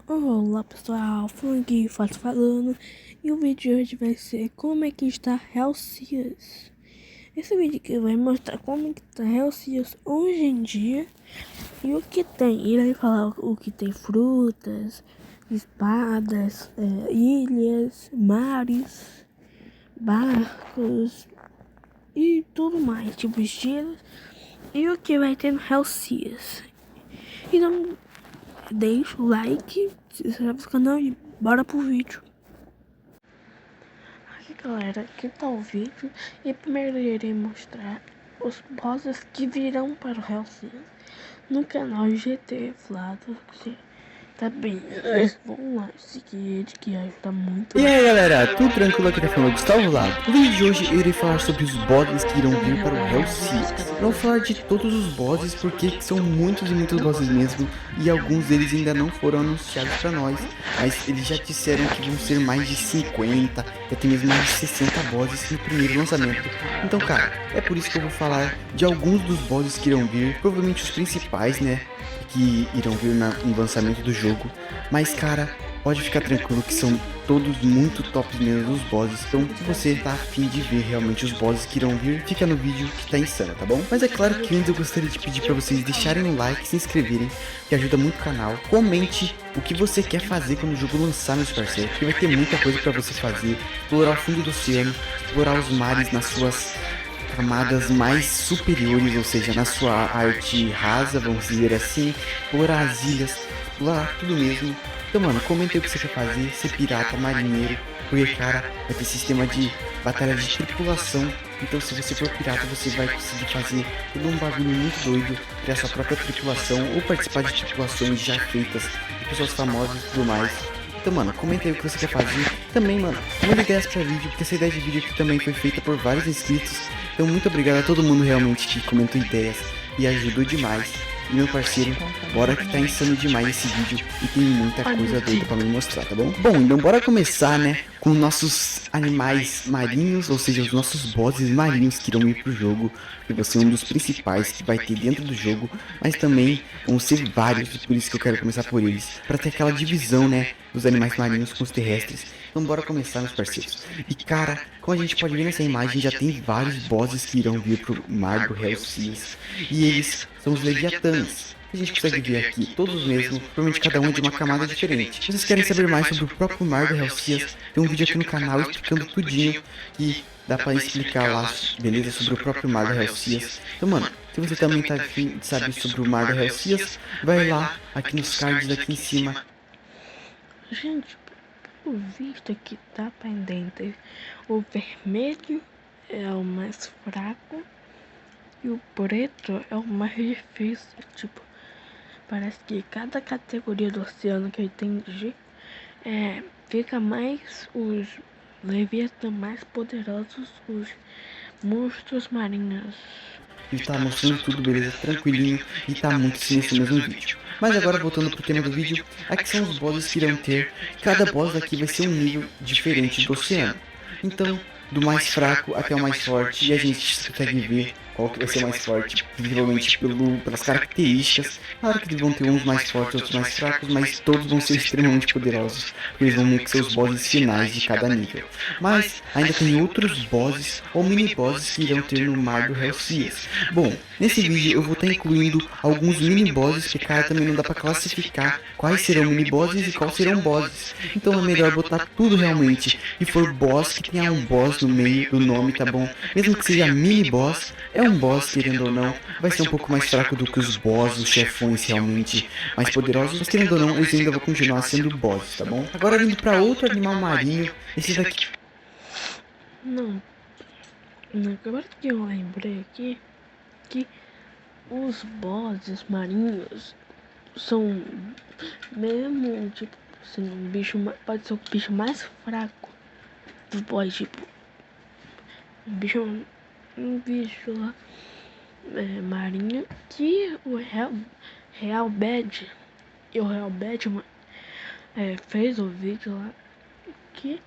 Olá pessoal, Funk Fato falando, e o vídeo de hoje vai ser como é que está Celsius. Esse vídeo aqui vai mostrar como é que está Celsius hoje em dia e o que tem. Ele vai falar o que tem: frutas, espadas, ilhas, mares, barcos e tudo mais, tipo estilos, e o que vai ter no Celsius. Então deixa o like, se inscreve no canal e bora pro vídeo. Aqui galera, aqui tá o vídeo e primeiro eu irei mostrar os bosses que virão para o Hellsing no canal GT Flávio. Tá bem, vamos lá, seguir ele que ajuda muito. E aí galera, tudo tranquilo? Aqui tá falando Gustavo Lago. No vídeo de hoje eu irei falar sobre os bosses que irão vir para o Hellsing. Não vou falar de todos os bosses porque são muitos e muitos bosses mesmo, e alguns deles ainda não foram anunciados para nós, mas eles já disseram que vão ser mais de 50 e até mesmo mais de 60 bosses no primeiro lançamento. Então cara, é por isso que eu vou falar de alguns dos bosses que irão vir, provavelmente os principais, né, que irão vir no lançamento do jogo. Mas cara, pode ficar tranquilo que são todos muito tops mesmo os bosses. Então se você tá afim de ver realmente os bosses que irão vir, fica no vídeo que tá insano, tá bom? Mas é claro que antes eu gostaria de pedir pra vocês deixarem um like, se inscreverem, que ajuda muito o canal. Comente o que você quer fazer quando o jogo lançar, meus parceiros, porque vai ter muita coisa pra você fazer. Explorar o fundo do oceano, explorar os mares nas suas camadas mais superiores, ou seja, na sua arte rasa, vamos dizer assim, explorar as ilhas, explorar tudo mesmo. Então, mano, comenta aí o que você quer fazer, ser pirata, marinheiro, porque, cara, vai ter sistema de batalha de tripulação. Então, se você for pirata, você vai conseguir fazer todo um bagulho muito doido, criar sua própria tripulação, ou participar de tripulações já feitas, de pessoas famosas e tudo mais. Então, mano, comenta aí o que você quer fazer. Também, mano, manda ideias pra vídeo, porque essa ideia de vídeo aqui também foi feita por vários inscritos. Então, muito obrigado a todo mundo realmente que comentou ideias e ajudou demais. E meu parceiro, bora que tá insano demais esse vídeo e tem muita coisa doida pra me mostrar, tá bom? Bom, então bora começar, né, com nossos animais marinhos, ou seja, os nossos bosses marinhos que irão ir pro jogo, que vai ser um dos principais que vai ter dentro do jogo, mas também vão ser vários, por isso que eu quero começar por eles, pra ter aquela divisão, né, dos animais marinhos com os terrestres. Então bora começar, meus parceiros. E cara, como a gente pode ver nessa imagem, já tem vários bosses que irão vir pro mar do Hellseas, e eles são os Leviatãs. A gente consegue ver aqui, todos mesmo, provavelmente cada um é de uma camada diferente. Se vocês querem saber mais sobre o próprio mar do Hellseas, tem um vídeo aqui no canal explicando tudinho, e dá pra explicar lá, beleza, sobre o próprio mar do Hellseas. Então mano, se você também tá afim de saber sobre o mar do Hellseas, vai lá, aqui nos cards aqui em cima. Gente, pelo visto aqui tá pendente, o vermelho é o mais fraco e o preto é o mais difícil. Tipo, parece que cada categoria do oceano que eu entendi, fica mais os Leviatã mais poderosos, os monstros marinhos. Ele tá mostrando tudo, beleza, tranquilinho, e tá muito sim nesse mesmo vídeo. Mas agora voltando pro tema do vídeo, aqui são os bosses que irão ter. Cada boss aqui vai ser um nível diferente do oceano. Então, do mais fraco até o mais forte, e a gente consegue ver qual que vai ser o mais forte, provavelmente pelas características. Claro que vão ter uns mais fortes, outros mais fracos, mas todos vão ser extremamente poderosos, porque eles vão meio que ser os bosses finais de cada nível. Mas ainda tem outros bosses ou mini bosses que irão ter no mar do Hellseas. Bom, nesse vídeo eu vou estar incluindo alguns mini bosses, que cara, também não dá pra classificar quais serão mini bosses e quais serão bosses. Então é melhor botar tudo realmente, e for boss que tenha um boss no meio do nome, tá bom? Mesmo que seja mini boss, é um boss, querendo ou não, vai ser um pouco mais fraco do que os boss, os chefões realmente mais poderosos, mas querendo ou não, eles ainda vão continuar sendo bosses, tá bom? Agora vindo pra outro animal marinho, esse daqui... Não, agora que eu lembrei aqui, que os bosses marinhos são mesmo, tipo, assim, um bicho, pode ser o bicho mais fraco dos boss, tipo, um bicho lá, marinho, que o Real Bad e o Real Batman fez o vídeo lá, que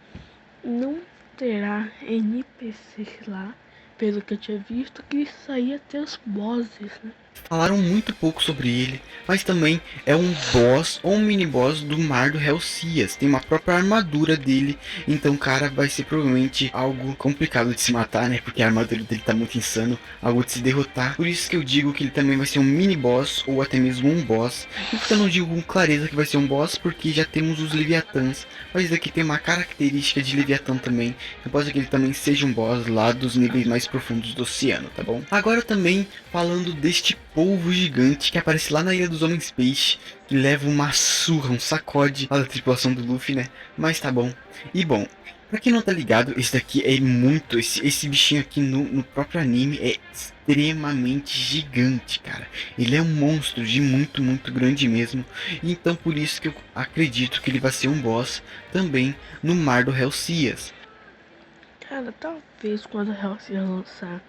não terá NPCs lá, pelo que eu tinha visto, que isso aí ia ter os bosses, né? falaram muito pouco sobre ele, mas também é um boss ou um mini boss do mar do Helsias. Tem uma própria armadura dele, então cara, vai ser provavelmente algo complicado de se matar, né? Porque a armadura dele tá muito insano, algo de se derrotar. Por isso que eu digo que ele também vai ser um mini boss ou até mesmo um boss. E porque eu não digo com clareza que vai ser um boss, porque já temos os Leviatãs, mas esse daqui tem uma característica de Leviatã também. Eu posso que ele também seja um boss lá dos níveis mais profundos do oceano, tá bom? Agora também falando deste polvo gigante que aparece lá na Ilha dos Homens Peixe, que leva uma surra, um sacode lá da tripulação do Luffy, né? Mas tá bom. E bom, pra quem não tá ligado, esse daqui é muito... Esse bichinho aqui no próprio anime é extremamente gigante, cara. Ele é um monstro de muito, muito grande mesmo. Então por isso que eu acredito que ele vai ser um boss também no Mar do Helsias. Cara, talvez quando o Hellseer lançar,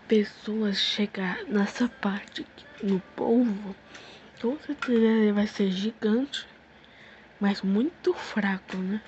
pessoas chegar nessa parte aqui no polvo, com certeza ele vai ser gigante, mas muito fraco, né?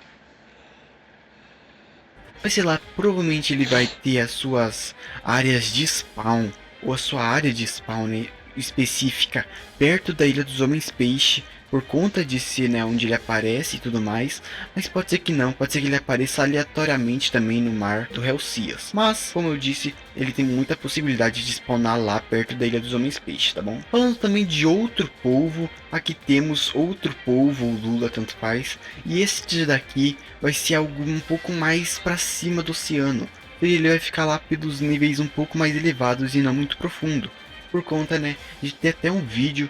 Mas sei lá, provavelmente ele vai ter as suas áreas de spawn, ou a sua área de spawn, né, específica perto da Ilha dos Homens Peixe, por conta de ser, né, onde ele aparece e tudo mais. Mas pode ser que não, pode ser que ele apareça aleatoriamente também no mar do Helsias. Mas, como eu disse, ele tem muita possibilidade de spawnar lá perto da Ilha dos Homens Peixe, tá bom? Falando também de outro polvo, aqui temos outro polvo, ou lula, tanto faz. E este daqui vai ser algo um pouco mais para cima do oceano. Ele vai ficar lá pelos níveis um pouco mais elevados e não muito profundo. Por conta, né, de ter até um vídeo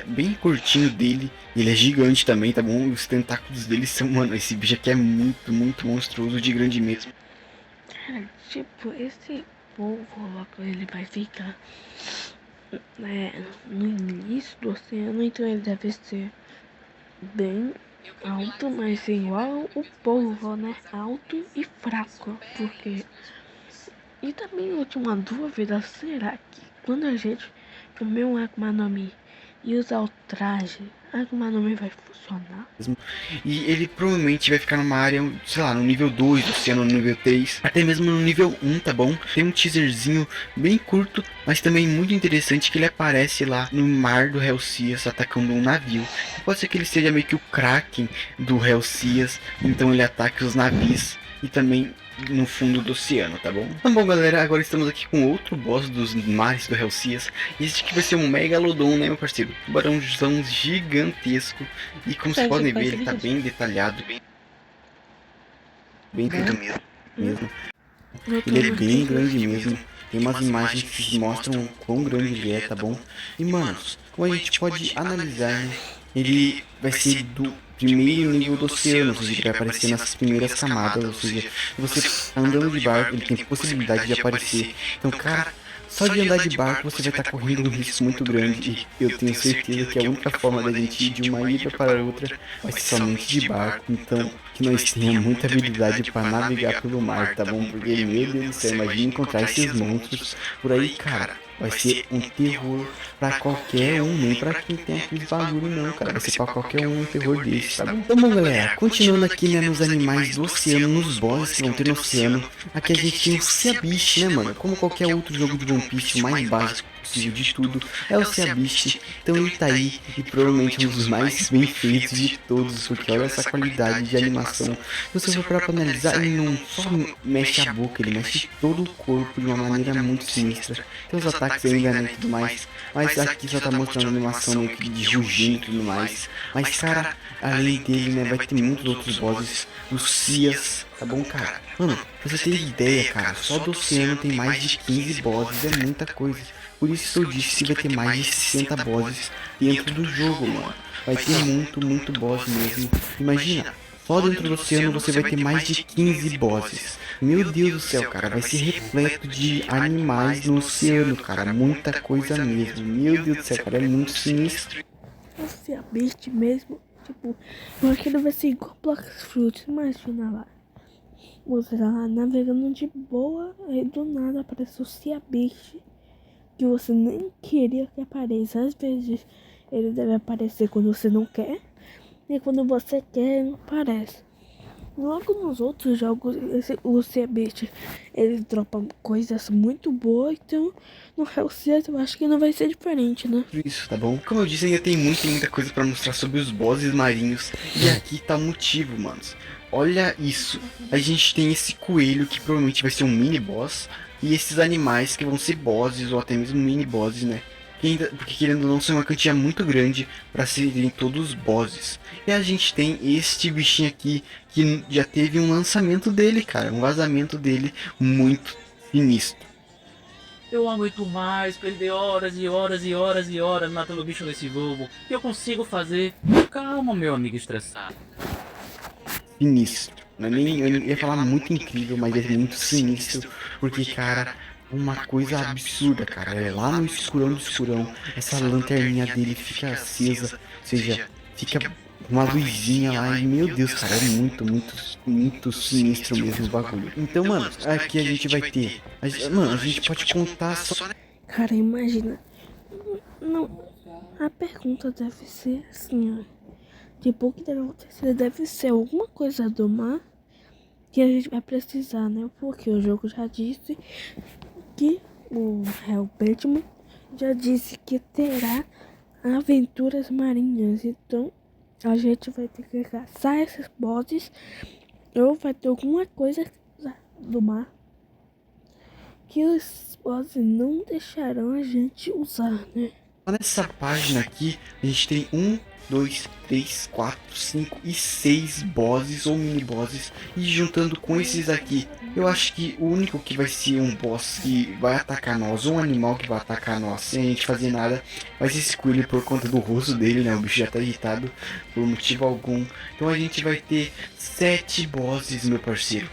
bem curtinho dele. Ele é gigante também, tá bom? Os tentáculos dele são, mano, esse bicho aqui é muito, muito monstruoso de grande mesmo. Cara, tipo, esse polvo logo ele vai ficar no início do oceano, então ele deve ser bem alto, mas igual o polvo, né? Alto e fraco, porque... E também eu tinha uma dúvida, será que quando a gente comer um Akuma no Mi e usar o traje, Akuma no Mi vai funcionar? E ele provavelmente vai ficar numa área, sei lá, no nível 2 do oceano, no nível 3, até mesmo no nível 1, tá bom? Tem um teaserzinho bem curto, mas também muito interessante, que ele aparece lá no mar do Helsias atacando um navio. E pode ser que ele seja meio que o Kraken do Helsias, então ele ataque os navios e também no fundo do oceano, tá bom? Então bom, galera, agora estamos aqui com outro boss dos mares do Helsias. E esse aqui vai ser um Megalodon, né, meu parceiro? Tubarãozão gigantesco. E como vocês podem ver, ele tá bem detalhado, bem feito mesmo. Ele é bem grande mesmo. Tem umas imagens que mostram o quão grande ele é, tá bom? E manos, como a gente pode analisar, né? Ele vai ser do primeiro nível do oceano, ou seja, ele vai aparecer nas primeiras camadas, ou seja, se você tá andando de barco, ele tem possibilidade de aparecer. Então, cara, só de andar de barco você vai estar correndo um risco muito grande, e eu tenho certeza que a única forma da gente ir de uma ilha para outra vai ser somente de barco. Então, que nós tenha muita habilidade para navegar pelo mar, tá bom? Porque, meu Deus do céu, imagina encontrar esses monstros por aí, cara. Vai ser um terror pra qualquer um, nem pra quem tem aqueles bagulho não, cara. Vai ser pra qualquer um terror desse, tá bom? Então bom, galera, continuando aqui, né, nos animais do oceano, nos bosses que vão ter no oceano. Aqui a gente tem o Sea Beast, né, mano? Como qualquer outro jogo de One Piece, o mais básico possível de tudo é o Sea Beast. Então ele tá aí, e provavelmente um dos mais bem feitos de todos, porque olha essa qualidade de animação. Se você for pra analisar, ele não só mexe a boca, ele mexe todo o corpo de uma maneira muito sinistra. Tem os ataques ainda, né, e tudo mais. Mas aqui só tá mostrando animação meio que de rugindo e tudo mais. Mas, cara, além dele, né, vai ter muitos outros bosses. Os Cias, tá bom, cara? Mano, pra você ter ideia, cara, só do oceano tem mais de 15 bosses, é muita coisa. Por isso eu disse que vai ter mais de 60 bosses dentro do jogo, mano. Vai ter muito, muito boss mesmo. Imagina, só dentro do oceano você vai ter mais de 15 bosses. Meu Deus do céu, cara, vai ser repleto de animais no oceano, cara. Muita coisa mesmo. Meu Deus do céu, cara, é muito sinistro. Esse é a Beast mesmo, tipo, eu acho que ele vai ser igual Black Fruit, imagina lá. Você tá lá navegando de boa, aí do nada aparece o Sea Beast, que você nem queria que apareça. Às vezes ele deve aparecer quando você não quer, e quando você quer, ele não aparece. Logo nos outros jogos, o Beast, ele dropa coisas muito boas, então no Hellseas eu acho que não vai ser diferente, né? Isso, tá bom? Como eu disse, ainda tem muita coisa pra mostrar sobre os bosses marinhos. E aqui tá o motivo, manos. Olha isso. A gente tem esse coelho que provavelmente vai ser um mini boss. E esses animais que vão ser bosses ou até mesmo mini bosses, né? Porque querendo ou não, são uma quantia muito grande para serem todos bosses. E a gente tem este bichinho aqui que já teve um lançamento dele, cara. Um vazamento dele muito sinistro. Eu não aguento mais perder horas e horas e horas e horas matando bicho nesse jogo. E eu consigo fazer. Calma, meu amigo estressado. Sinistro. Não é nem, eu ia falar muito incrível, mas é muito sinistro. Porque, cara, uma coisa absurda, cara. É lá no escurão do escurão, essa lanterninha dele fica acesa. Ou seja, fica uma luzinha lá. E, meu Deus, cara, é muito sinistro mesmo o bagulho. Então, mano, aqui a gente vai ter. Mano, a gente pode contar só. Cara, imagina. Não, a pergunta deve ser assim, ó. Tipo, o que deve acontecer deve ser alguma coisa do mar que a gente vai precisar, né? Porque o jogo já disse que o Hell Batman já disse que terá aventuras marinhas. Então, a gente vai ter que caçar esses bosses ou vai ter alguma coisa do mar que os bosses não deixarão a gente usar, né? Nessa página aqui, a gente tem 1, 2, 3, 4, 5 e 6 bosses ou mini bosses. E juntando com esses aqui, eu acho que o único que vai ser um boss que vai atacar nós, ou um animal que vai atacar nós sem a gente fazer nada, vai ser esse coelho por conta do rosto dele, né? O bicho já tá irritado por motivo algum. Então a gente vai ter 7 bosses, meu parceiro.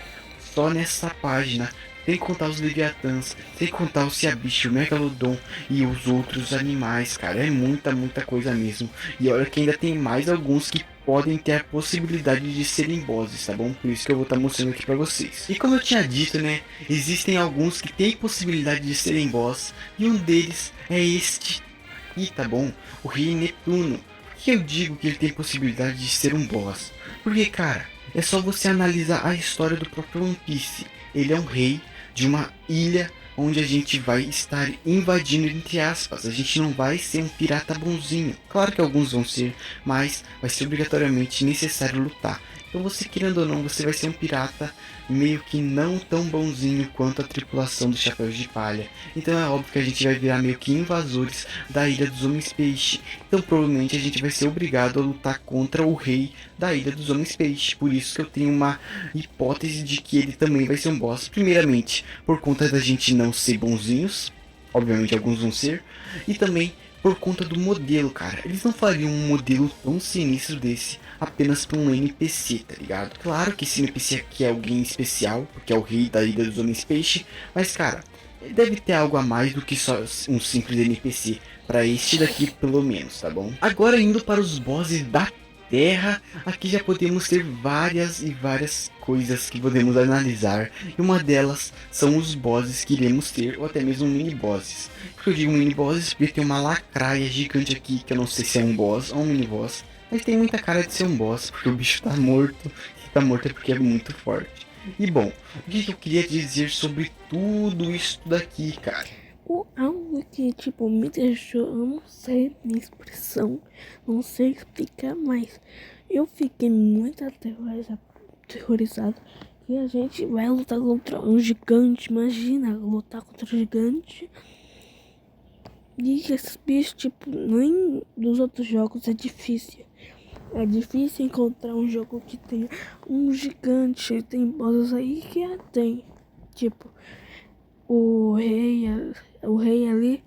Só nessa página. Sem contar os Leviatãs, sem contar o Ciabicho, o Megalodon e os outros animais, cara. É muita coisa mesmo. E olha que ainda tem mais alguns que podem ter a possibilidade de serem bosses, tá bom? Por isso que eu vou estar mostrando aqui pra vocês. E como eu tinha dito, né? Existem alguns que têm possibilidade de serem boss. E um deles é este aqui, tá bom? O Rei Netuno. Por que eu digo que ele tem possibilidade de ser um boss? Porque, cara, é só você analisar a história do próprio One Piece. Ele é um rei de uma ilha onde a gente vai estar invadindo, entre aspas. A gente não vai ser um pirata bonzinho. Claro que alguns vão ser, mas vai ser obrigatoriamente necessário lutar. Então você, querendo ou não, você vai ser um pirata meio que não tão bonzinho quanto a tripulação dos Chapéus de Palha. Então é óbvio que a gente vai virar meio que invasores da Ilha dos Homens Peixe. Então provavelmente a gente vai ser obrigado a lutar contra o rei da Ilha dos Homens Peixe. Por isso que eu tenho uma hipótese de que ele também vai ser um boss. Primeiramente, por conta da gente não ser bonzinhos. Obviamente alguns vão ser. E também por conta do modelo, cara. Eles não fariam um modelo tão sinistro desse apenas para um NPC, tá ligado? Claro que esse NPC aqui é alguém especial, porque é o rei da Ilha dos Homens Peixe. Mas, cara, ele deve ter algo a mais do que só um simples NPC. Para este daqui, pelo menos, tá bom? Agora indo para os bosses da Terra, aqui já podemos ter várias coisas que podemos analisar. E uma delas são os bosses que iremos ter, ou até mesmo mini bosses. Por que eu digo mini bosses? Porque tem uma lacraia gigante aqui, que eu não sei se é um boss ou um mini boss. Mas tem muita cara de ser um boss, porque o bicho tá morto. Se tá morto é porque é muito forte. E bom, o que eu queria dizer sobre tudo isso daqui, cara? Algo que, tipo, me deixou, eu não sei minha expressão, não sei explicar, mas eu fiquei muito aterrorizado que a gente vai lutar contra um gigante, imagina, lutar contra um gigante. E esses bichos, tipo, nem dos outros jogos é difícil. É difícil encontrar um jogo que tenha um gigante, tem bosses aí que tem, tipo, o rei, o rei ali,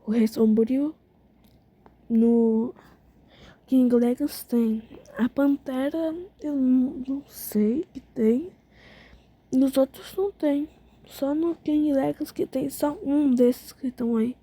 o rei sombrio. No King Legacy tem a Pantera, eu não sei que tem. Nos outros não tem. Só no King Legacy que tem só um desses que estão aí.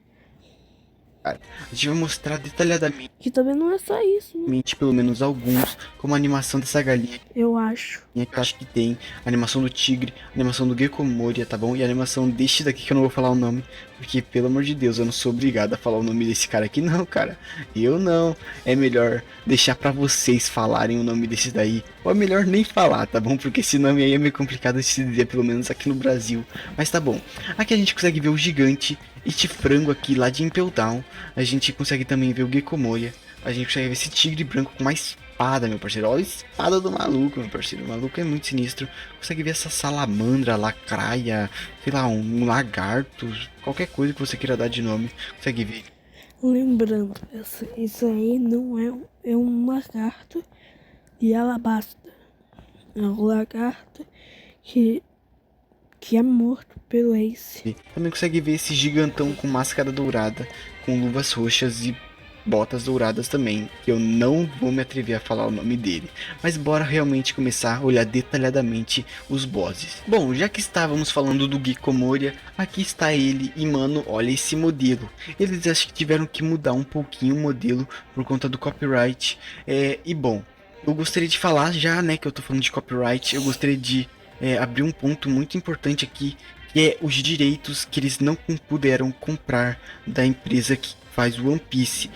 cara. A gente vai mostrar detalhadamente, Que também não é só isso, né? pelo menos alguns, como a animação dessa galinha. Eu acho. Que eu acho que tem a animação do tigre, a animação do Gecko Moria, tá bom? E a animação deste daqui que eu não vou falar o nome, porque pelo amor de Deus, eu não sou obrigado a falar o nome desse cara aqui não, cara. Eu não. É melhor deixar pra vocês falarem o nome desse daí. Ou é melhor nem falar, tá bom? Porque esse nome aí é meio complicado de se dizer, pelo menos aqui no Brasil. Mas tá bom. Aqui a gente consegue ver o gigante, este frango aqui lá de Impel Down. A gente consegue também ver o Gecko Moria. A gente consegue ver esse tigre branco com mais espada, meu parceiro. Olha a espada do maluco, meu parceiro. O maluco é muito sinistro. Consegue ver essa salamandra, lacraia, sei lá, um lagarto, qualquer coisa que você queira dar de nome. Consegue ver. Lembrando, isso aí não é um lagarto de alabasta. É um lagarto que é morto pelo Ace. Também consegue ver esse gigantão com máscara dourada, com luvas roxas e botas douradas também, que eu não vou me atrever a falar o nome dele. Mas bora realmente começar a olhar detalhadamente os bosses. Bom, já que estávamos falando do Gecko Moria, aqui está ele e mano, olha esse modelo. Eles acho que tiveram que mudar um pouquinho o modelo por conta do copyright. E bom, eu gostaria de falar já, né, que eu tô falando de copyright, eu gostaria de abrir um ponto muito importante aqui, que é os direitos que eles não puderam comprar da empresa que faz o One Piece.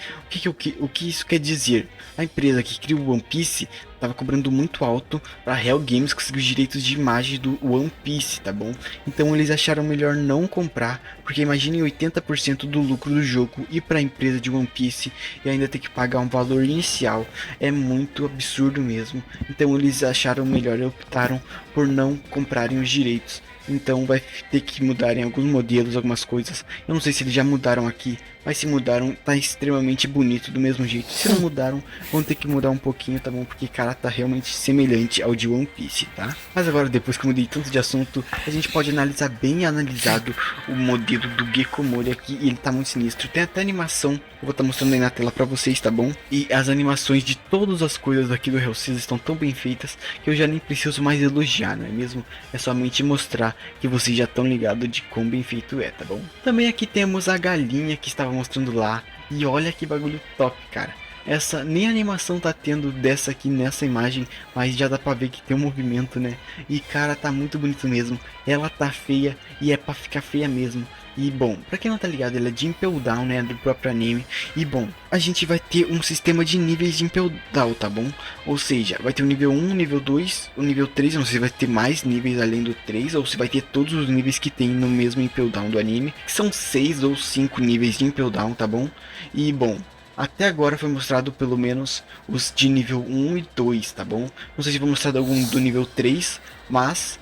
O que isso quer dizer? A empresa que criou o One Piece estava cobrando muito alto para a Hell Games conseguir os direitos de imagem do One Piece, tá bom? Então eles acharam melhor não comprar, porque imaginem 80% do lucro do jogo ir para a empresa de One Piece e ainda ter que pagar um valor inicial. É muito absurdo mesmo. Então eles acharam melhor e optaram por não comprarem os direitos. Então vai ter que mudar em alguns modelos, algumas coisas. Eu não sei se eles já mudaram aqui, mas se mudaram, tá extremamente bonito do mesmo jeito. Se não mudaram, vão ter que mudar um pouquinho, tá bom? Porque, cara, tá realmente semelhante ao de One Piece, tá? Mas agora, depois que eu mudei tanto de assunto, a gente pode analisar bem analisado o modelo do Gecko Moria aqui. E ele tá muito sinistro. Tem até animação, eu vou estar mostrando aí na tela pra vocês, tá bom? E as animações de todas as coisas aqui do Hell Seas estão tão bem feitas que eu já nem preciso mais elogiar, não é mesmo? É somente mostrar que vocês já estão ligados de quão bem feito é, tá bom? Também aqui temos a galinha que estava mostrando lá. E olha que bagulho top, cara. Essa nem animação tá tendo dessa aqui nessa imagem, mas já dá pra ver que tem um movimento, né? E cara, tá muito bonito mesmo. Ela tá feia e é pra ficar feia mesmo. E bom, pra quem não tá ligado, ela é de Impel Down, né, do próprio anime. E bom, a gente vai ter um sistema de níveis de Impel Down, tá bom? Ou seja, vai ter o nível 1, o nível 2, o nível 3, não sei se vai ter mais níveis além do 3, ou se vai ter todos os níveis que tem no mesmo Impel Down do anime, que são 6 ou 5 níveis de Impel Down, tá bom? E bom, até agora foi mostrado pelo menos os de nível 1 e 2, tá bom? Não sei se foi mostrado algum do nível 3, mas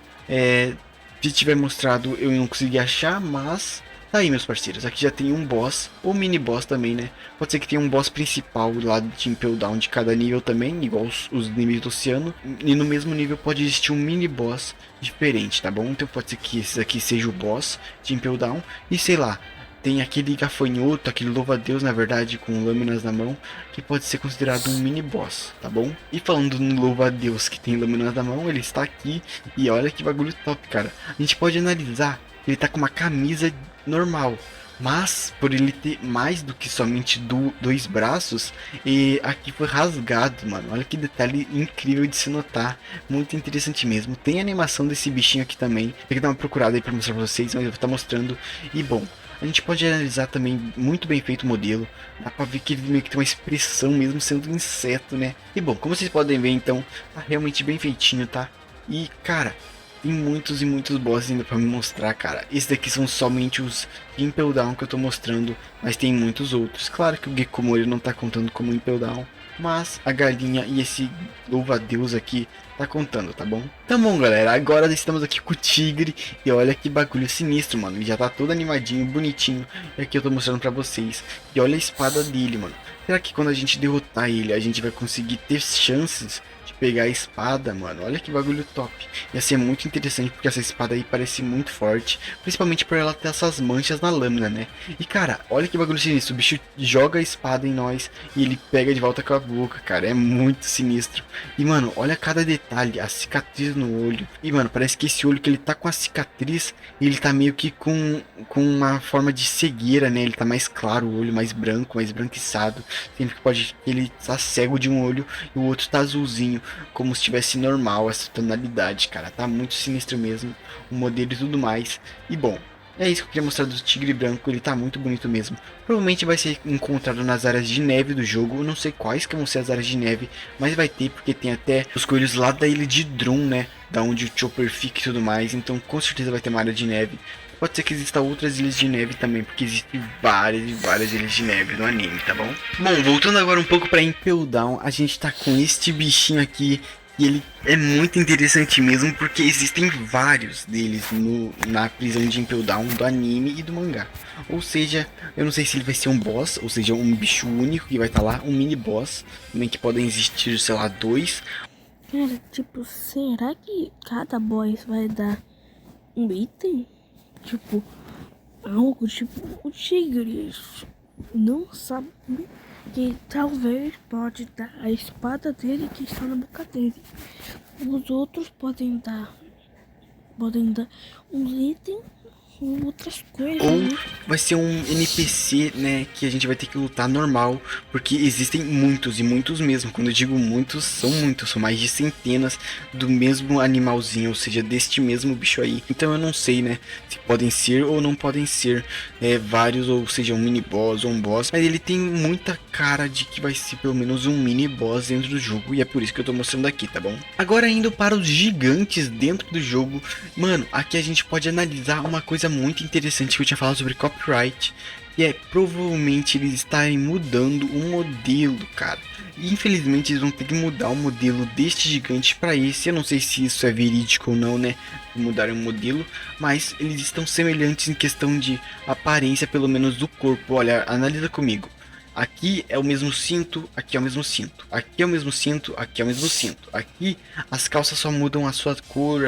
se tiver mostrado eu não consegui achar, mas tá aí, meus parceiros. Aqui já tem um boss, ou mini boss também, né? Pode ser que tenha um boss principal lá de Impel Down de cada nível também, igual os níveis do oceano. E no mesmo nível pode existir um mini boss diferente, tá bom? Então pode ser que esse aqui seja o boss de Impel Down. E sei lá, tem aquele gafanhoto, aquele louva-a-Deus, na verdade, com lâminas na mão, que pode ser considerado um mini boss, tá bom? E falando no louva-a-Deus que tem lâminas na mão, ele está aqui e olha que bagulho top, cara. A gente pode analisar, ele tá com uma camisa normal, mas por ele ter mais do que somente dois braços, e aqui foi rasgado, mano. Olha que detalhe incrível de se notar, muito interessante mesmo. Tem a animação desse bichinho aqui também, tem que dar uma procurada aí pra mostrar pra vocês, mas eu vou estar mostrando. E bom, a gente pode analisar também, muito bem feito o modelo. Dá pra ver que ele meio que tem uma expressão mesmo sendo um inseto, né? E bom, como vocês podem ver então, tá realmente bem feitinho, tá? E cara, tem muitos e muitos bosses ainda pra me mostrar, cara. Esses daqui são somente os Impel Down que eu tô mostrando, mas tem muitos outros. Claro que o Gecko Moria não tá contando como Impel Down, mas a galinha e esse louva-a-Deus aqui tá contando, tá bom? Então bom, galera, agora estamos aqui com o tigre. E olha que bagulho sinistro, mano. Ele já tá todo animadinho, bonitinho. E aqui eu tô mostrando pra vocês. E olha a espada dele, mano. Será que quando a gente derrotar ele, a gente vai conseguir ter chances de pegar a espada, mano, olha que bagulho top. Ia ser muito interessante porque essa espada aí parece muito forte, principalmente por ela ter essas manchas na lâmina, né? E cara, olha que bagulho sinistro, o bicho joga a espada em nós e ele pega de volta com a boca, cara, é muito sinistro. E mano, olha cada detalhe, a cicatriz no olho. E mano, parece que esse olho que ele tá com a cicatriz, ele tá meio que com uma forma de cegueira, né? Ele tá mais claro, o olho mais branco, mais branquiçado. Sempre que pode, ele tá cego de um olho e o outro tá azulzinho, como se tivesse normal essa tonalidade, cara. Tá muito sinistro mesmo, o modelo e tudo mais. E bom, é isso que eu queria mostrar do tigre branco, ele tá muito bonito mesmo. Provavelmente vai ser encontrado nas áreas de neve do jogo, eu não sei quais que vão ser as áreas de neve, mas vai ter porque tem até os coelhos lá da ilha de Drum, né? Da onde o Chopper fica e tudo mais, então com certeza vai ter uma área de neve. Pode ser que existam outras ilhas de neve também, porque existem várias e várias ilhas de neve no anime, tá bom? Bom, voltando agora um pouco pra Impel Down, a gente tá com este bichinho aqui, e ele é muito interessante mesmo, porque existem vários deles na prisão de Impel Down do anime e do mangá. Ou seja, eu não sei se ele vai ser um boss, ou seja, um bicho único que vai estar lá, um mini boss, também que podem existir, sei lá, dois. Cara, tipo, será que cada boss vai dar um item? Tipo, algo tipo o tigre não sabe que talvez pode dar a espada dele que está na boca dele. Os outros podem dar uns itens ou outras coisas, Ou né? vai ser um NPC, né, que a gente vai ter que lutar normal, porque existem muitos, e muitos mesmo. Quando eu digo muitos, são mais de centenas do mesmo animalzinho, ou seja, deste mesmo bicho aí. Então eu não sei, né, se podem ser ou não podem ser vários, ou seja, um mini boss ou um boss. Mas ele tem muita cara de que vai ser pelo menos um mini boss dentro do jogo, e é por isso que eu tô mostrando aqui, tá bom? Agora indo para os gigantes dentro do jogo, mano, aqui a gente pode analisar uma coisa muito interessante que eu tinha falado sobre copyright, e é provavelmente eles estarem mudando o modelo, cara. E infelizmente eles vão ter que mudar o modelo deste gigante para esse. Eu não sei se isso é verídico ou não, né? Mudarem o modelo, mas eles estão semelhantes em questão de aparência, pelo menos do corpo. Olha, analisa comigo. Aqui é o mesmo cinto, aqui é o mesmo cinto, aqui é o mesmo cinto, aqui é o mesmo cinto. Aqui as calças só mudam a sua cor,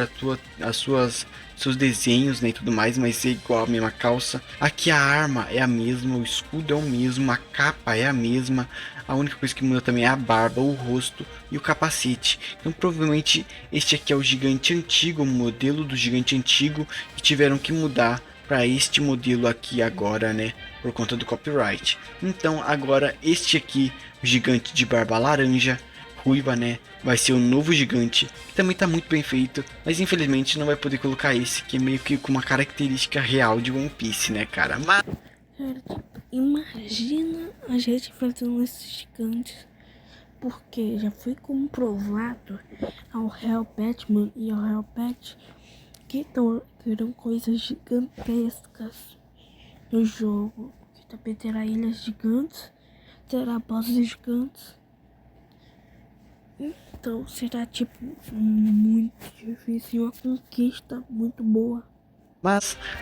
seus desenhos, né, e tudo mais, mas é igual a mesma calça. Aqui a arma é a mesma, o escudo é o mesmo, a capa é a mesma. A única coisa que muda também é a barba, o rosto e o capacete. Então provavelmente este aqui é o gigante antigo, o modelo do gigante antigo, que tiveram que mudar para este modelo aqui agora, né, por conta do copyright. Então agora este aqui, o gigante de barba laranja, ruiva, né, vai ser o novo gigante, que também tá muito bem feito, mas infelizmente não vai poder colocar esse, que é meio que com uma característica real de One Piece, né, cara. Mas Cara, tipo, imagina a gente enfrentando esses gigantes, porque já foi comprovado ao Real Batman e ao Real Bat que terão coisas gigantescas no jogo, que também terá ilhas gigantes, terá bosses gigantes. Então será tipo muito difícil, uma conquista muito boa.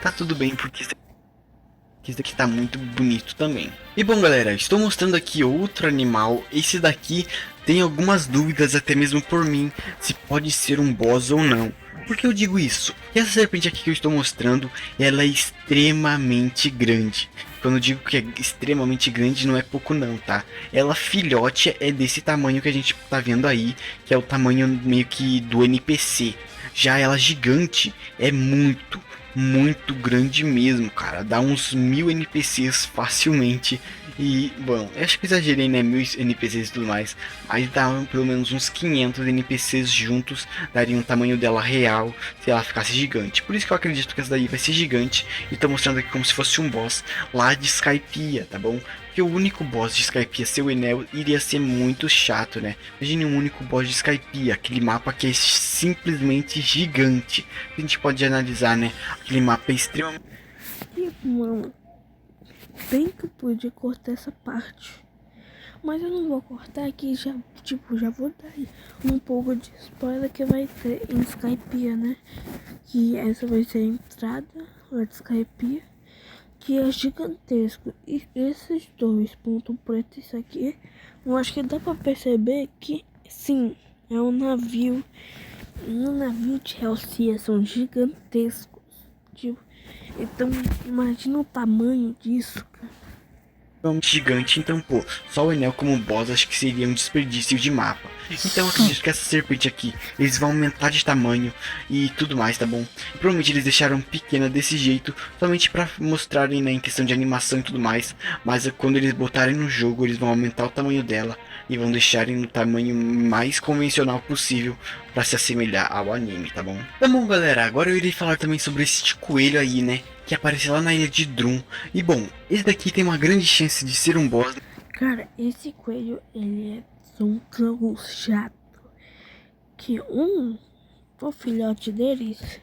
tá tudo bem, porque esse daqui tá muito bonito também. E bom galera, estou mostrando aqui outro animal. Esse daqui tem algumas dúvidas até mesmo por mim, se pode ser um boss ou não. Por que eu digo isso? Essa serpente aqui que eu estou mostrando, ela é extremamente grande. Quando eu digo que é extremamente grande, não é pouco não, tá? Ela filhote é desse tamanho que a gente tá vendo aí, que é o tamanho meio que do NPC. Já ela gigante é muito grande mesmo, cara. Dá uns 1000 NPCs facilmente. E, bom, eu acho que exagerei, né? 1000 NPCs e tudo mais. Mas dá pelo menos uns 500 NPCs juntos. Daria um tamanho dela real se ela ficasse gigante. Por isso que eu acredito que essa daí vai ser gigante. E tô mostrando aqui como se fosse um boss lá de Skypiea, tá bom? Porque o único boss de Skypiea ser o Enel iria ser muito chato, né? Imagine um único boss de Skypiea, aquele mapa que é simplesmente gigante. A gente pode analisar, né? Aquele mapa é extremamente... Tipo, mano, bem que eu podia cortar essa parte, mas eu não vou cortar aqui, já, tipo, já vou dar um pouco de spoiler que vai ter em Skypiea, né? Que essa vai ser a entrada lá de Skypiea, que é gigantesco. E esses dois pontos pretos aqui, eu acho que dá pra perceber que, sim, é um navio. Um navio de Hellseer são gigantescos. Tipo, então imagina o tamanho disso, cara. Gigante, então pô, só o Enel como boss acho que seria um desperdício de mapa. Então eu acredito que essa serpente aqui, eles vão aumentar de tamanho e tudo mais, tá bom? Provavelmente eles deixaram pequena desse jeito, somente pra mostrarem, né, em questão de animação e tudo mais. Mas quando eles botarem no jogo, eles vão aumentar o tamanho dela e vão deixarem no tamanho mais convencional possível pra se assemelhar ao anime, tá bom? Tá bom, galera, agora eu irei falar também sobre esse coelho aí, né? Que aparece lá na ilha de Drum. E bom, esse daqui tem uma grande chance de ser um boss. Cara, esse coelho, ele é um tão chato que o filhote deles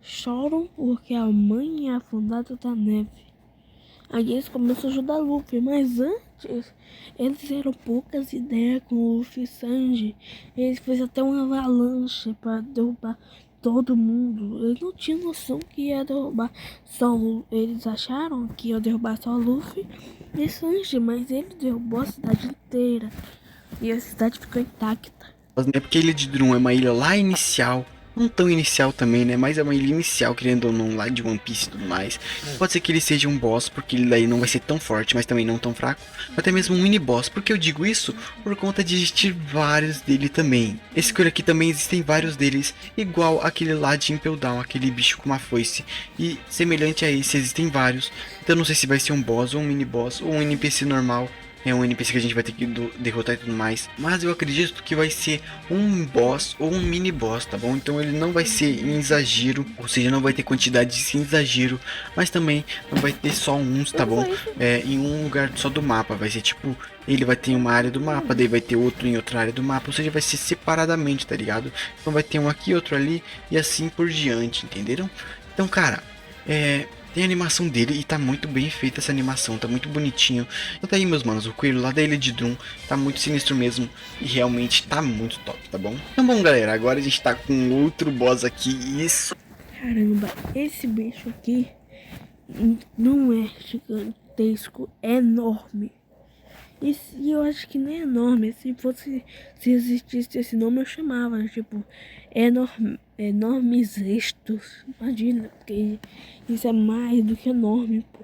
choram porque a mãe é afundada da neve. Aí eles começam a ajudar Luffy, mas antes eles eram poucas ideias com o Luffy e Sanji. Eles fizeram até uma avalanche para derrubar todo mundo. Eles não tinham noção que ia derrubar só o... Eles acharam que ia derrubar só o Luffy e Sanji, mas ele derrubou a cidade inteira. E a cidade ficou intacta. Né? Porque a ilha de Drum é uma ilha lá inicial. Não tão inicial também, né? Mas é uma ilha inicial, querendo ou não, lá de One Piece e tudo mais. Pode ser que ele seja um boss, porque ele daí não vai ser tão forte, mas também não tão fraco. Até mesmo um mini boss. Por que eu digo isso? Por conta de existir vários dele também. Esse coelho aqui também existem vários deles, igual aquele lá de Impel Down, aquele bicho com uma foice. E semelhante a esse, existem vários. Então não sei se vai ser um boss, ou um mini boss, ou um NPC normal. É um NPC que a gente vai ter que derrotar e tudo mais. Mas eu acredito que vai ser um boss ou um mini boss, tá bom? Então ele não vai ser em exagero. Ou seja, não vai ter quantidade em exagero. Mas também não vai ter só uns, tá bom? Em um lugar só do mapa. Vai ser tipo... Ele vai ter uma área do mapa, daí vai ter outro em outra área do mapa. Ou seja, vai ser separadamente, tá ligado? Então vai ter um aqui, outro ali. E assim por diante, entenderam? Então, cara... Tem a animação dele e tá muito bem feita essa animação, tá muito bonitinho. Então tá aí, meus manos, o coelho lá da ilha de Drum tá muito sinistro mesmo e realmente tá muito top, tá bom? Então bom, galera, agora a gente tá com outro boss aqui e isso... Caramba, esse bicho aqui não é gigantesco, é enorme. E eu acho que nem é enorme. Se existisse esse nome, eu chamava, tipo, enormes estos. Imagina, porque isso é mais do que enorme, pô.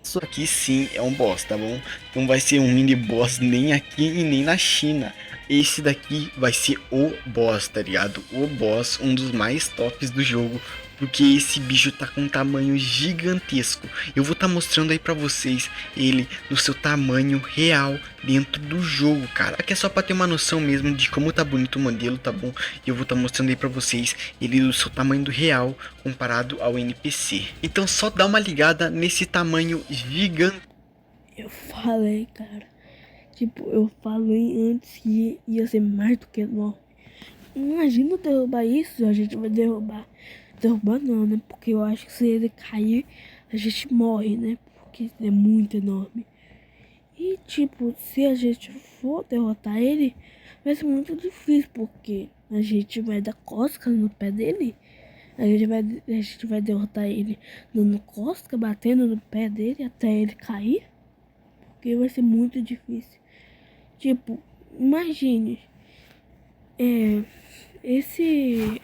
Isso aqui sim é um boss, tá bom? Não vai ser um mini boss nem aqui e nem na China. Esse daqui vai ser o boss, tá ligado? O boss, um dos mais tops do jogo. Porque esse bicho tá com um tamanho gigantesco. Eu vou estar mostrando aí pra vocês ele no seu tamanho real dentro do jogo, cara. Aqui é só pra ter uma noção mesmo de como tá bonito o modelo, tá bom? E eu vou estar mostrando aí pra vocês ele no seu tamanho do real comparado ao NPC. Então só dá uma ligada nesse tamanho gigante. Eu falei, cara. Tipo, eu falei antes que ia ser mais do que enorme. Imagina derrubar isso, a gente vai derrubar. Derrubar não, né? Porque eu acho que se ele cair, a gente morre, né? Porque é muito enorme. E tipo, se a gente for derrotar ele, vai ser muito difícil, porque a gente vai dar cosca no pé dele. A gente vai derrotar ele dando cosca, batendo no pé dele até ele cair. Porque vai ser muito difícil. Tipo, imagine. Esse...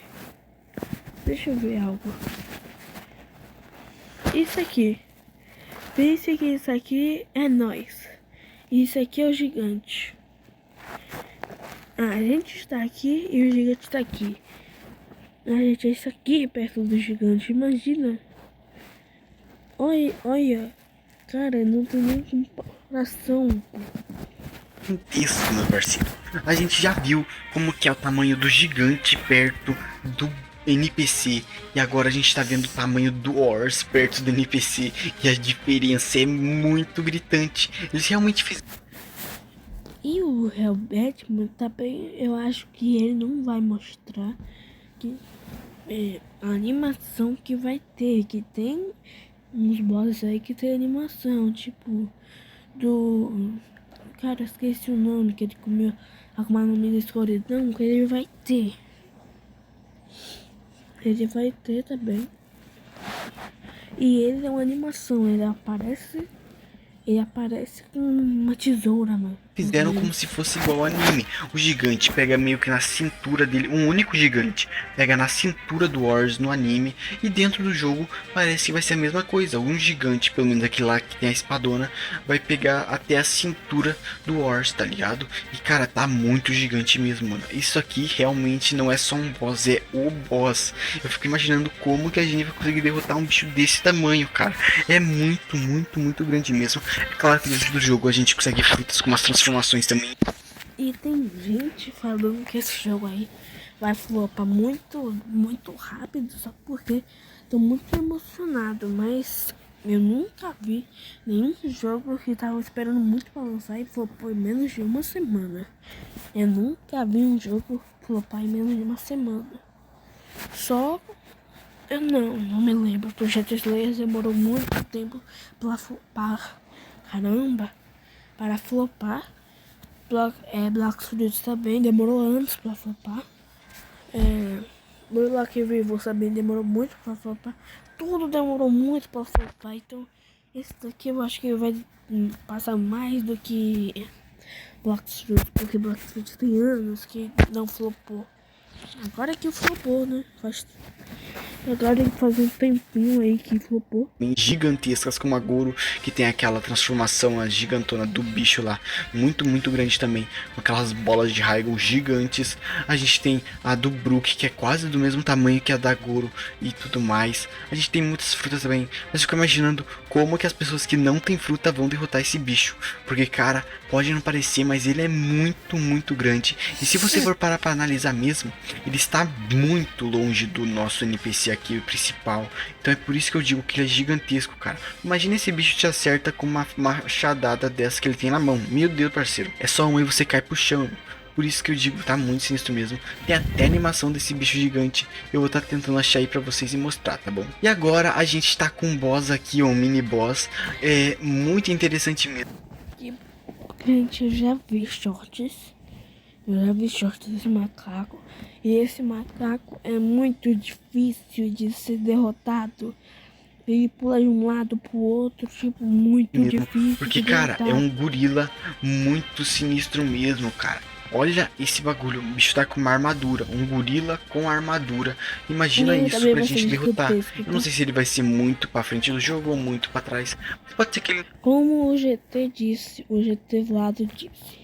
Deixa eu ver algo. Isso aqui. Pense que isso aqui é nós. Isso aqui é o gigante. A gente está aqui e o gigante está aqui. A gente é isso aqui perto do gigante. Imagina. Olha. Cara, não tem nem comparação. Isso, meu parceiro. A gente já viu como que é o tamanho do gigante perto do NPC. E agora a gente tá vendo o tamanho do Horse perto do NPC. E a diferença é muito gritante. Eles realmente fizeram... E o Batman também, eu acho que ele não vai mostrar que a animação que vai ter, que tem uns bosses aí que tem animação, tipo do cara, esqueci o nome, que ele comeu a nome da escuridão, que ele vai ter. Ele vai ter também. E ele é uma animação, ele aparece com uma tesoura, mano. Fizeram como se fosse igual ao anime. O gigante pega meio que na cintura dele, um único gigante pega na cintura do Horus no anime, e dentro do jogo parece que vai ser a mesma coisa. Um gigante, pelo menos aquele lá que tem a espadona, vai pegar até a cintura do Horus, tá ligado? E cara, tá muito gigante mesmo, mano. Isso aqui realmente não é só um boss, é o boss. Eu fico imaginando como que a gente vai conseguir derrotar um bicho desse tamanho, cara. É muito, muito, muito grande mesmo. É claro que dentro do jogo a gente consegue frutas com umas transformações também. E tem gente falando que esse jogo aí vai flopar muito, muito rápido, só porque tô muito emocionado, mas eu nunca vi nenhum jogo que tava esperando muito pra lançar e flopou em menos de uma semana. Eu nunca vi um jogo flopar em menos de uma semana. Só eu não me lembro. Projeto Slayer demorou muito tempo pra flopar. Caramba, para flopar. Black Studios também demorou anos pra flopar. Lucky Rival também demorou muito pra flopar. Tudo demorou muito pra flopar. Então, esse daqui eu acho que vai passar mais do que Black Studios, porque Black Studios tem anos que não flopou. Agora que flopou, né? Agora tem que fazer um tempinho aí que flopou. Bem gigantescas como a Goro, que tem aquela transformação, a gigantona do bicho lá, muito, muito grande também, com aquelas bolas de Raigo gigantes. A gente tem a do Brook, que é quase do mesmo tamanho que a da Goro e tudo mais. A gente tem muitas frutas também, mas eu fico imaginando como que as pessoas que não tem fruta vão derrotar esse bicho, porque cara, pode não parecer, mas ele é muito, muito grande. E se você for parar para analisar mesmo, ele está muito longe do nosso NPC aqui, o principal. Então é por isso que eu digo que ele é gigantesco, cara. Imagina esse bicho te acerta com uma machadada dessa que ele tem na mão. Meu Deus, parceiro. É só um e você cai pro chão. Por isso que eu digo, tá muito sinistro mesmo. Tem até animação desse bicho gigante. Eu vou estar tentando achar aí pra vocês e mostrar, tá bom? E agora a gente tá com um boss aqui, um mini boss. É muito interessante mesmo. Gente, eu já vi shorts. Eu já vi shorts desse macaco. E esse macaco é muito difícil de ser derrotado. Ele pula de um lado pro outro, tipo, muito difícil. Porque, de cara, derrotar. é um gorila muito sinistro mesmo, cara. Olha esse bagulho, o bicho tá com uma armadura, um gorila com armadura. Imagina Ele isso também pra vai gente ser derrotar. gigantesco, Eu não sei se ele vai ser muito pra frente do jogo ou muito pra trás. Pode ser que ele... Como o GT disse, o GT Vlado disse,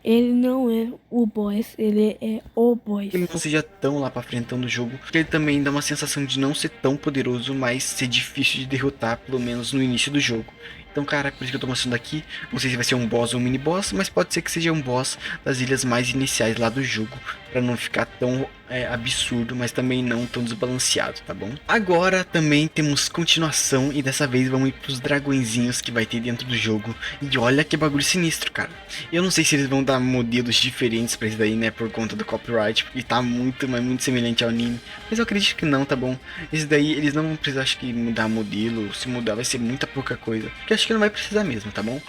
ele não é o boss, ele é o boss. ele não seja tão lá pra frente do jogo, porque ele também dá uma sensação de não ser tão poderoso, mas ser difícil de derrotar, pelo menos no início do jogo. Então, cara, por isso que eu tô mostrando aqui. Não sei se vai ser um boss ou um mini boss, mas pode ser que seja um boss das ilhas mais iniciais lá do jogo, pra não ficar tão absurdo, mas também não tão desbalanceado, tá bom? Agora também temos continuação, e dessa vez vamos ir pros dragõezinhos que vai ter dentro do jogo. E olha que bagulho sinistro, cara. Eu não sei se eles vão dar modelos diferentes pra isso daí, né, por conta do copyright, porque tá muito, mas muito semelhante ao anime. Mas eu acredito que não, tá bom? Esse daí eles não vão precisar, acho que, mudar modelo. Se mudar vai ser muita pouca coisa, porque acho que não vai precisar mesmo, tá bom?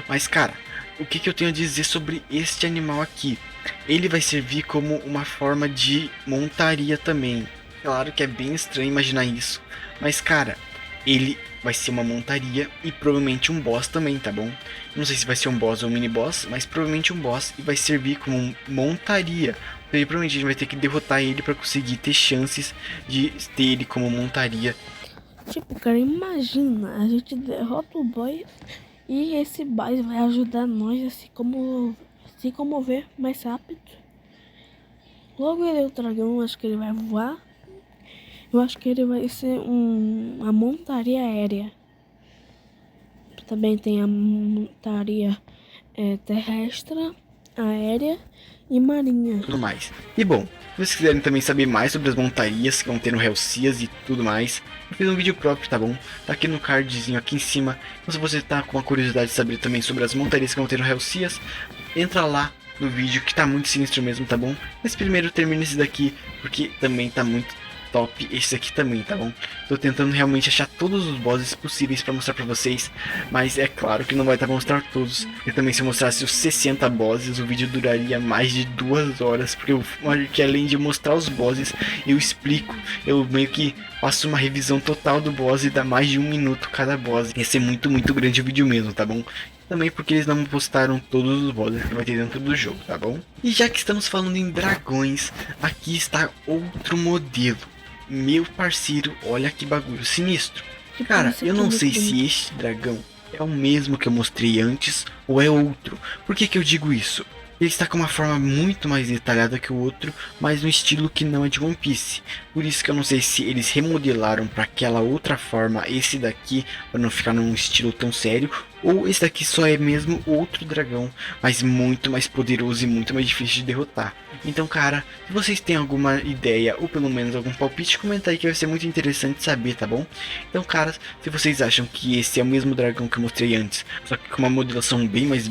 Mas, cara, o que eu tenho a dizer sobre este animal aqui? Ele vai servir como uma forma de montaria também. Claro que é bem estranho imaginar isso, mas, cara, ele vai ser uma montaria e provavelmente um boss também, tá bom? Não sei se vai ser um boss ou um mini boss, mas provavelmente um boss, e vai servir como montaria. E provavelmente a gente vai ter que derrotar ele para conseguir ter chances de ter ele como montaria. Tipo, cara, imagina, a gente derrota o boy e esse boy vai ajudar nós a se comover mais rápido. Logo ele é o dragão, acho que ele vai voar. Eu acho que ele vai ser uma montaria aérea. Também tem a montaria terrestre, aérea e marinha. Tudo mais. E bom, se vocês quiserem também saber mais sobre as montarias que vão ter no Hellseas e tudo mais, eu fiz um vídeo próprio, tá bom? Tá aqui no cardzinho aqui em cima. Então se você tá com uma curiosidade de saber também sobre as montarias que vão ter no Hellseas, entra lá no vídeo que tá muito sinistro mesmo, tá bom? Mas primeiro termina esse daqui, porque também tá muito top esse aqui também, tá bom? Tô tentando realmente achar todos os bosses possíveis pra mostrar pra vocês, mas é claro que não vai estar pra mostrar todos. E também se eu mostrasse os 60 bosses, o vídeo duraria mais de 2 horas, porque que além de mostrar os bosses, eu explico, eu meio que faço uma revisão total do boss e dá mais de 1 minuto cada boss. Ia ser muito, muito grande o vídeo mesmo, tá bom? também porque eles não postaram todos os bosses que vai ter dentro do jogo, tá bom? E já que estamos falando em dragões, aqui está outro modelo. Meu parceiro, olha que bagulho sinistro. Cara, eu não sei se este dragão é o mesmo que eu mostrei antes ou é outro. Por que que eu digo isso? Ele está com uma forma muito mais detalhada que o outro, mas no estilo que não é de One Piece. Por isso que eu não sei se eles remodelaram para aquela outra forma esse daqui, para não ficar num estilo tão sério, ou esse daqui só é mesmo outro dragão, mas muito mais poderoso e muito mais difícil de derrotar. Então, cara, se vocês têm alguma ideia ou pelo menos algum palpite, comenta aí que vai ser muito interessante saber, tá bom? Então, caras, se vocês acham que esse é o mesmo dragão que eu mostrei antes, só que com uma modelação bem mais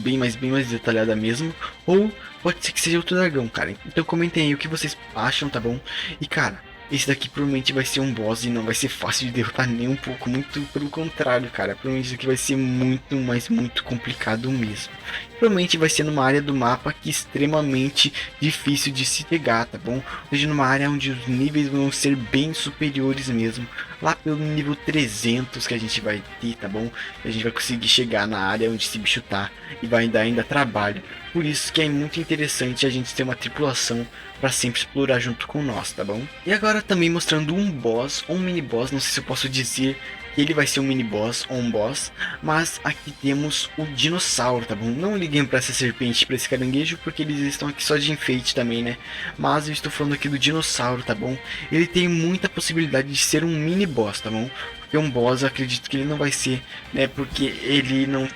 detalhada mesmo, ou pode ser que seja outro dragão, cara. Então comentem aí o que vocês acham, tá bom? E, cara, esse daqui provavelmente vai ser um boss e não vai ser fácil de derrotar nem um pouco, muito pelo contrário, cara. Provavelmente isso aqui vai ser muito, mas muito complicado mesmo. Provavelmente vai ser numa área do mapa que é extremamente difícil de se pegar, tá bom? Ou seja, numa área onde os níveis vão ser bem superiores mesmo. Lá pelo nível 300 que a gente vai ter, tá bom? A gente vai conseguir chegar na área onde esse bicho tá e vai dar ainda trabalho. Por isso que é muito interessante a gente ter uma tripulação para sempre explorar junto com nós, tá bom? E agora também mostrando um boss, ou um mini boss, não sei se eu posso dizer que ele vai ser um mini boss ou um boss, mas aqui temos o dinossauro, tá bom? Não liguem para essa serpente, para esse caranguejo, porque eles estão aqui só de enfeite também, né? Mas eu estou falando aqui do dinossauro, tá bom? Ele tem muita possibilidade de ser um mini boss, tá bom? Porque um boss eu acredito que ele não vai ser, né? Porque ele não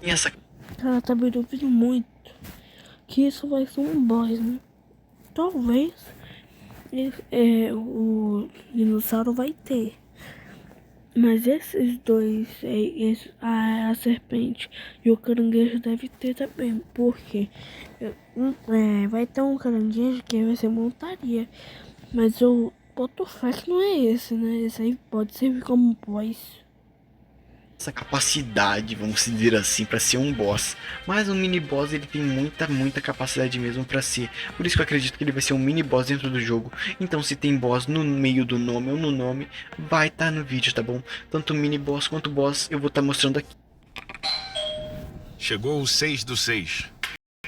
tem essa... Cara, tá me duvido muito que isso vai ser um boss, né? Talvez o dinossauro vai ter. Mas esses dois, a serpente e o caranguejo deve ter também. Porque vai ter um caranguejo que vai ser montaria. Mas o boto fé que não é esse, né? Esse aí pode servir como boss. Essa capacidade, vamos dizer assim, para ser um boss. Mas um mini boss ele tem muita capacidade mesmo para ser. Por isso que eu acredito que ele vai ser um mini boss dentro do jogo. Então se tem boss no meio do nome ou no nome, vai estar no vídeo, tá bom? Tanto mini boss quanto boss eu vou estar mostrando aqui. Chegou o 6 do 6.